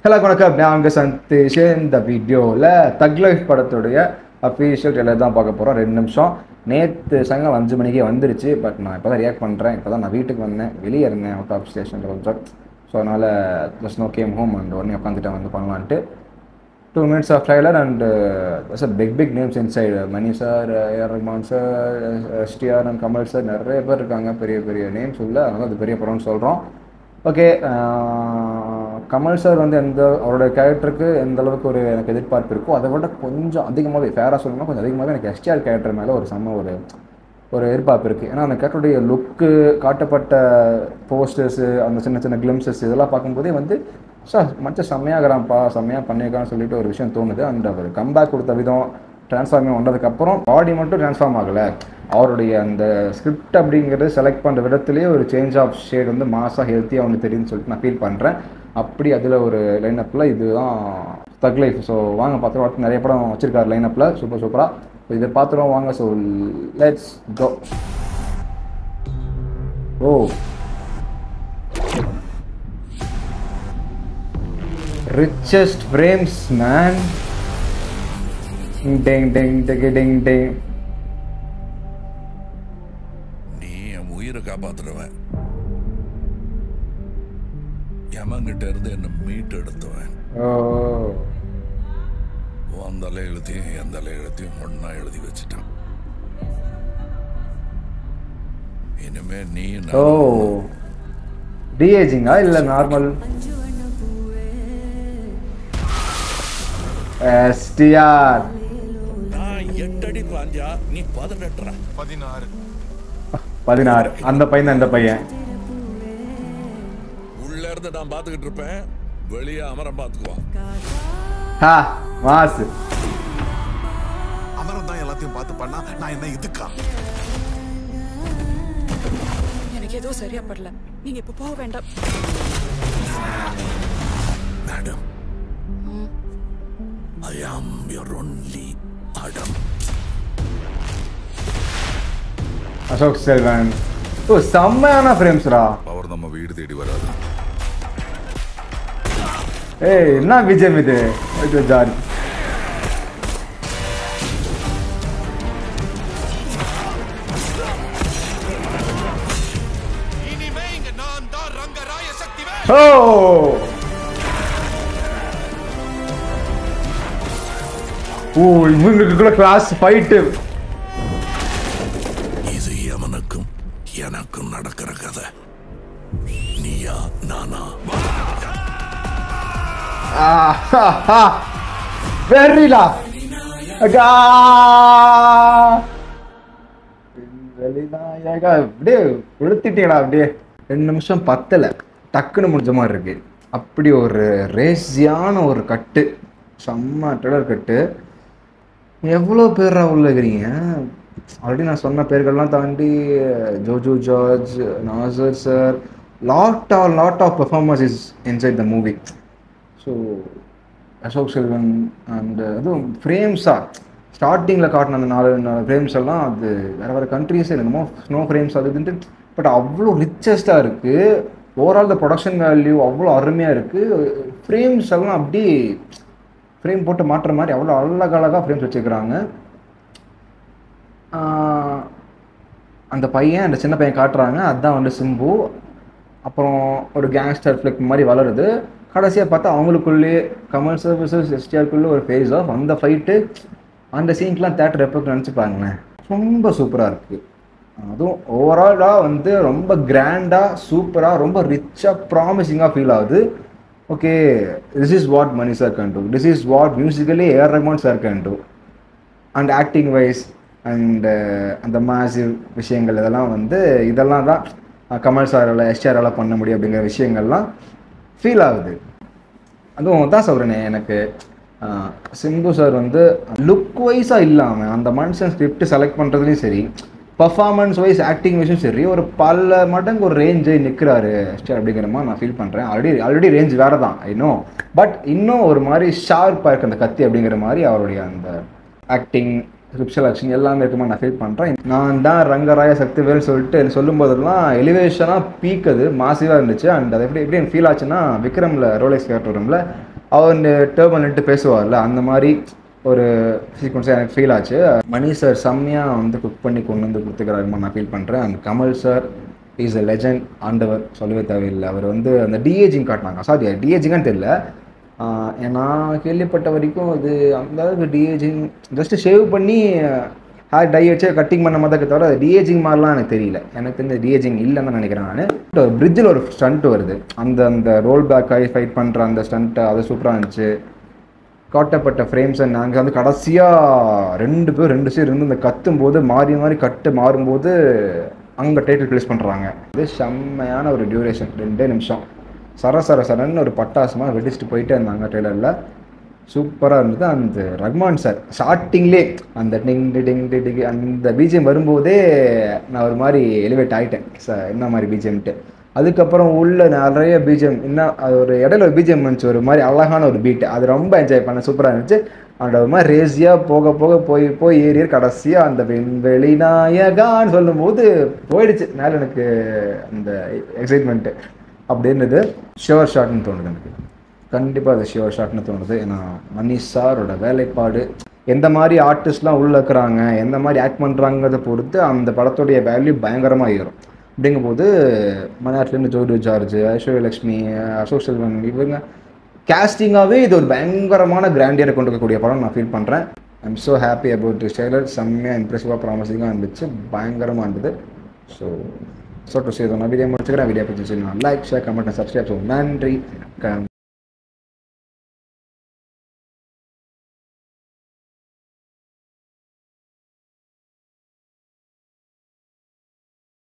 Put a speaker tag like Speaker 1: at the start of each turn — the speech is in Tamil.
Speaker 1: ஹலோ வணக்கம், நான் உங்கள் சந்தேஷ். இந்த வீடியோவில் தக் லைஃப் படத்துடைய அஃபீஷியல் ட்ரெய்லர் தான் பார்க்க போகிறோம். 2 நிமிஷம். நேற்று சாயங்காலம் 5 மணிக்கே வந்துருச்சு. பட் நான் இப்போ தான் ரியாக்ட் பண்ணுறேன். இப்போ தான் நான் வீட்டுக்கு வந்தேன், வெளியே இருந்தேன் அவுட் ஆஃப் ஸ்டேஷன் கொஞ்சம். ஸோ அதனால் just now came home and உடனே உட்காந்துட்டேன் வந்து பண்ணலான்ட்டு. 2 minutes of trailer and big names inside. Mani sir, AR Rahman sir, STR and Kamal sir, நிறைய பேர் இருக்காங்க. பெரிய பெரிய நேம்ஸ் உள்ள, அதனால் அது பெரிய படம்னு சொல்கிறோம். ஓகே, கமல் சார் வந்து அவரோட கேரக்டருக்கு எந்த அளவுக்கு ஒரு எனக்கு எதிர்பார்ப்பு இருக்கோ அதை விட கொஞ்சம் அதிகமாகவே, ஃபேராக சொல்லணும்னா கொஞ்சம் அதிகமாகவே எனக்கு எஸ்டிஆர் கேரக்டர் மேலே ஒரு எதிர்பார்ப்பு இருக்குது. ஏன்னா அந்த கேரக்டருடைய லுக்கு, காட்டப்பட்ட போஸ்டர்ஸு, அந்த சின்ன சின்ன கிளிம்சஸ் இதெல்லாம் பார்க்கும்போதே வந்து மச்சம் செம்மையாகிறான்ப்பா, செம்மையாக பண்ணியிருக்கான்னு சொல்லிட்டு ஒரு விஷயம் தோணுது. அந்த அவர் கம்பேக் கொடுத்த விதம், ட்ரான்ஸ்ஃபார்மிங் வந்ததுக்கப்புறம் பாடி மட்டும் ட்ரான்ஸ்ஃபார்ம் ஆகலை, அவருடைய அந்த ஸ்கிரிப்ட் அப்படிங்கிறது செலக்ட் பண்ணுற விதத்துலேயே ஒரு சேஞ்ச் ஆஃப் ஷேட் வந்து மாசாக ஹெல்த்தியாக அவனுக்கு தெரியும்னு சொல்லிட்டு நான் ஃபீல் பண்ணுறேன். அப்படி அதில் ஒரு லைனப்பில் இதுதான் தக் லைஃப். ஸோ வாங்க பார்த்துருவோம். நிறைய படம் வச்சுருக்காரு லைனப்பில், சூப்பராக. ஸோ இதை பார்த்துருவோம் வாங்க. So let's go. Oh, richest frames man. Ding ding ding ding ding.
Speaker 2: நீ என் உயிரை காப்பாத்துறவன், யமங்கிட்ட இருந்து என்ன மீட்டு எடுத்துவன். அந்த எழுத்தையும் எந்த எழுத்தையும் ஒன்னா எழுதி வச்சுட்டான். இனிமே நீ
Speaker 1: டிஏஜிங்கா இல்ல நார்மல்? எஸ்டிஆர்
Speaker 2: நான் 8 அடி பாஞ்சா நீ 18.
Speaker 1: 16. அந்த பையன் தான் இந்த பையன்.
Speaker 2: உள்ள இருந்து நான் பாத்துக்கிட்டு இருப்பேன், வெளியே அமரம் பாத்துக்குவான்.
Speaker 1: மாசு
Speaker 3: அமரம் தான் எல்லாத்தையும் பார்த்து பண்ணா நான் என்ன இதுக்கா?
Speaker 4: எனக்கு ஏதோ சரியா படல, நீங்க இப்ப போக வேண்டாம்.
Speaker 2: Madam, I am your only Adam.
Speaker 1: Ashok Selvan. ஓ, செம்மையான ஃப்ரேம்ஸ்ரா.
Speaker 2: அவர் நம்ம வீடு தேடி வராது.
Speaker 1: ஏய், என்ன விஜயம் இது? இது ஜாரி.
Speaker 3: இனிமே இங்க நான் தான் ரங்கராய சக்திவே.
Speaker 1: ஓ ஓ, இவங்களுக்குள்ள கிளாஸ் ஃபைட்டு.
Speaker 2: இது யமனுக்கும் எனக்கும் நடக்கிற கதை. நீயா நானா?
Speaker 1: வெரிலா அப்படியே உளுத்திட்டீங்களா? அப்படியே 2 நிமிஷம் 10 டக்குன்னு முடிஞ்ச மாதிரி இருக்கு. அப்படி ஒரு ரேசியான ஒரு கட்டு, செம்ம ட்ரெய்லர் கட்டு. எவ்வளோ பேரா உள்ள இருக்கிறீங்க? ஆல்ரெடி நான் சொன்ன பேர்கள்லாம் தாண்டி Jojo George, Nassar sir, lot of performance is inside the movie. So Ashok Selvan and அதுவும் ஃப்ரேம்ஸாக ஸ்டார்டிங்கில் காட்டின அந்த 4 ஃப்ரேம்ஸ் எல்லாம் அது வேறு கண்ட்ரீஸ் என்னமோ ஸ்னோ ஃப்ரேம்ஸ் அது இதுன்ட்டு, பட் அவ்வளோ ரிச்சஸ்ட்டாக இருக்குது. ஓவரால் த ப்ரொடக்ஷன் வேல்யூ அவ்வளோ அருமையாக இருக்குது. ஃப்ரேம்ஸ் எல்லாம் அப்படி ஃப்ரேம் போட்டு மாட்டுற மாதிரி அவ்வளோ அழகழகாக ஃப்ரேம்ஸ் வச்சுக்கிறாங்க. அந்த பையன், அந்த சின்ன பையன் காட்டுறாங்க, அதுதான் வந்து சிம்பு. அப்புறம் ஒரு கேங்ஸ்டர் ஃபிளிக் மாதிரி வளருது. கடைசியாக பார்த்தா அவங்களுக்குள்ளேயே கமல் சர்வீசஸ் எஸ்டிஆருக்குள்ளே ஒரு ஃபேஸ் ஆஃப் அந்த ஃபைட்டு, அந்த சீன்க்கெலாம் தேட்டர் எப்போ நினச்சிப்பாங்களேன். ரொம்ப சூப்பராக இருக்குது. அதுவும் ஓவராலாக வந்து ரொம்ப கிராண்டாக, சூப்பராக, ரொம்ப ரிச்சாக, ப்ராமிசிங்காக ஃபீல் ஆகுது. Okay, this is what Mani sir can do, this is what musically AR Rahman sir can do. And acting wise and அந்த மாசிவ் விஷயங்கள் இதெல்லாம் தான் கமல் சாரால் எஸ்டிஆரால் பண்ண முடியும் அப்படிங்கிற விஷயங்கள்லாம் ஃபீல் ஆகுது. அதுவும் தான் சொல்கிறேனே, எனக்கு சிம்பு சார் வந்து லுக் வைஸாக இல்லாமல் அந்த மனுஷன் ஸ்கிரிப்ட் செலக்ட் பண்ணுறதுலையும் சரி, பர்ஃபார்மன்ஸ் வைஸ், ஆக்டிங் வைஸும் சரி, ஒரு பல மடங்கு ஒரு ரேஞ்சை நிற்கிறாரு எஸ்டிஆர் அப்படிங்கிற மாதிரி நான் ஃபீல் பண்ணுறேன். ஆல்ரெடி ரேஞ்ச் வேறு தான், இன்னும் பட் இன்னும் ஒரு மாதிரி ஷார்ப்பாக இருக்குது அந்த கத்தி அப்படிங்கிற மாதிரி அவருடைய அந்த ஆக்டிங், ஸ்கிரிப்ஷல் ஆக்ஷன் எல்லாமே இருக்குமா நான் ஃபீல் பண்ணுறேன். நான் தான் ரங்கராய சக்திவேல் சொல்லிட்டு சொல்லும் போதெல்லாம் எலிவேஷனாக பீக் அது மாசிவாக இருந்துச்சு. அண்ட் அது எப்படி ஃபீல் ஆச்சுன்னா, விக்ரமில் ரோலெக்ஸ் கேரக்டர் வரும்ல, அவர் டேர்பன்ட்டு பேசுவார்ல, அந்த மாதிரி ஒரு சீக்வன்ஸாக எனக்கு ஃபீல் ஆச்சு. மணி சார் செம்மையாக வந்து குக் பண்ணி கொண்டு வந்து கொடுத்துக்கிறாருமா நான் ஃபீல் பண்ணுறேன். And Kamal sir is a legend, ஆண்டவர், சொல்லவே தேவையில்லை. அவர் வந்து அந்த டிஏஜிங் காட்டினாங்க. சாரி, டிஏஜிங்கான்னு தெரியல, நான் கேள்விப்பட்ட வரைக்கும் அது அந்த அளவுக்கு டிஏஜிங் ஜஸ்ட்டு ஷேவ் பண்ணி ஹேர் டை வச்சு கட்டிங் பண்ண மாதிரி தான் தவிர அது டிஏஜிங் மாதிரிலாம் எனக்கு தெரியல. எனக்கு தெரிஞ்ச டிஏஜிங் இல்லைன்னு தான் நினைக்கிறேன் நான். பிரிட்ஜில் ஒரு ஸ்டண்ட் வருது, அந்த ரோல் பேக் ஆகி ஃபைட் பண்ணுற அந்த ஸ்டண்ட்டு, அது சூப்பராக இருந்துச்சு. காட்டப்பட்ட ஃப்ரேம்ஸ் அண்ட் நாங்கள் வந்து கடைசியாக 2 பேர் 2 சைடு இருந்து இந்த கத்தும் போது மாறி மாறி கட்டு மாறும்போது அங்கே டைட்டில் ரிலீஸ் பண்ணுறாங்க. இது செம்மையான ஒரு டியூரேஷன், 2 நிமிஷம் சரன்னு ஒரு பட்டாசமாக வெடிச்சுட்டு போயிட்டே இருந்தாங்க ட்ரெய்லரில். சூப்பராக இருந்தது. அந்த ரஹ்மான் சார் ஸ்டார்டிங்லே அந்த டிங் டிங் டிங் அந்த பிஜிஎம் வரும்போதே நான் ஒரு மாதிரி எலிவேட் ஆகிட்டேன், என்ன மாதிரி பிஜிஎம்ட்டு. அதுக்கப்புறம் உள்ள நிறைய பிஜிஎம், இன்னும் அது ஒரு இடையில ஒரு பிஜிஎம் இருந்துச்சு, ஒரு மாதிரி அழகான ஒரு பீட்டு, அது ரொம்ப என்ஜாய் பண்ண சூப்பராக இருந்துச்சு. அந்த ஒரு மாதிரி ரேஸியாக போக போய் ஏறி கடைசியாக அந்த விண்வெளி நாயகான்னு சொல்லும் போது போயிடுச்சு மேலே எனக்கு அந்த எக்ஸைட்மெண்ட்டு. அப்படின்றது ஷுவர் ஷாட்னு தோணுது எனக்கு, கண்டிப்பாக அது ஷுவர் ஷாட்னு தோணுது. ஏன்னா மணி சாரோட வேலைப்பாடு, எந்த மாதிரி ஆர்டிஸ்ட்லாம் உள்ள இருக்கிறாங்க, எந்த மாதிரி ஆக்ட் பண்ணுறாங்கிறத பொறுத்து அந்த படத்துடைய வேல்யூ பயங்கரமாக ஏறும். அப்படிங்கும்போது மலையாளத்துலேருந்து ஜோடு ஜார்ஜ், ஐஸ்வர்யலக்ஷ்மி, அசோக் செல்வன், இவங்க கேஸ்டிங்காகவே இது ஒரு பயங்கரமான கிராண்டியரை கொண்டு இருக்கக்கூடிய படம் நான் ஃபீல் பண்ணுறேன். I'm so happy about this trailer. செம்மையாக இம்ப்ரெசிவாக ப்ராமிசிங்காக இருந்துச்சு, பயங்கரமாக இருந்தது. ஸோ டு சே நான் வீடியோ முடிச்சுக்கிறேன். வீடியோ பிடிச்சிச்சு நான் like, share, comment, subscribe. So நன்றி.